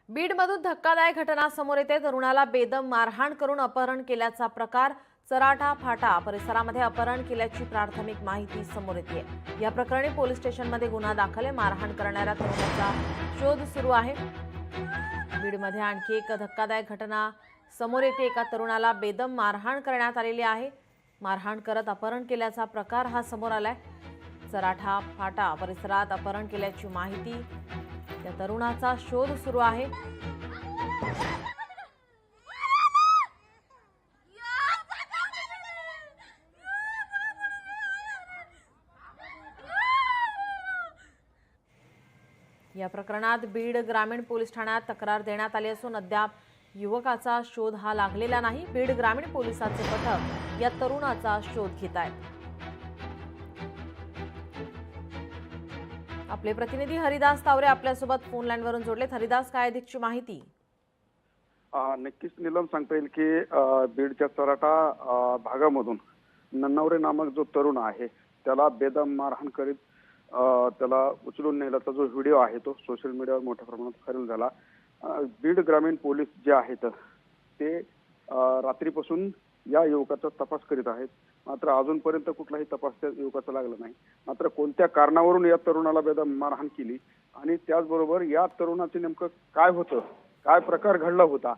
बीडमधून धक्कादायक घटना समोर येते। तरुणाला बेदम मारहाण करून अपहरण केल्याचा प्रकार। चराठा फाटा परिसरामध्ये अपहरण केल्याची प्राथमिक माहिती समोर येते। या प्रकरणी पोलीस स्टेशनमध्ये गुन्हा दाखल आहे। मारहाण करणाऱ्या तरुणाचा शोध सुरू आहे। बीडमध्ये आणखी एक धक्कादायक घटना समोर येते। एका तरुणाला बेदम मारहाण करण्यात आलेली आहे। मारहाण करत अपहरण केल्याचा प्रकार हा समोर आलाय। चराठा फाटा परिसरात अपहरण केल्याची माहिती। त्या तरुणाचा शोध सुरू आहे। या प्रकरणात बीड ग्रामीण पोलीस ठाण्यात तक्रार देण्यात आली असून अद्याप युवकाचा शोध हा लागलेला नाही। बीड ग्रामीण पोलिसांचे पथक या तरुणाचा शोध घेत आहेत। आपले प्रतिनिधी हरिदास तावरे आपल्यासोबत फोन लाईनवरून जोडलेत। हरिदास, काय अधिकची माहिती? नक्कीच नीलम सांगता येईल की बीडच्या चराठा भागामधून नन्नावरे नामक जो तरुण आहे त्याला बेदम मारहाण करीत त्याला उचलून नेल्याचा जो व्हिडिओ आहे तो सोशल मीडियावर मोठ्या प्रमाणात व्हायरल झाला। बीड ग्रामीण पोलीस जे आहेत ते रात्रीपासून या युवकाचा तपास करीत आहेत। मात्र अजूनपर्यंत कुठलाही तपास त्या युवकाचा लागला नाही। मात्र कोणत्या कारणावरून या तरुणाला बेदम मारहाण केली आणि त्याचबरोबर या तरुणाचे नेमकं काय होतं, काय प्रकार घडला होता,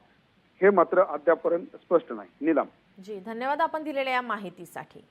हे मात्र अद्यापर्यंत स्पष्ट नाही। नीलम जी, धन्यवाद आपण दिलेल्या या माहितीसाठी।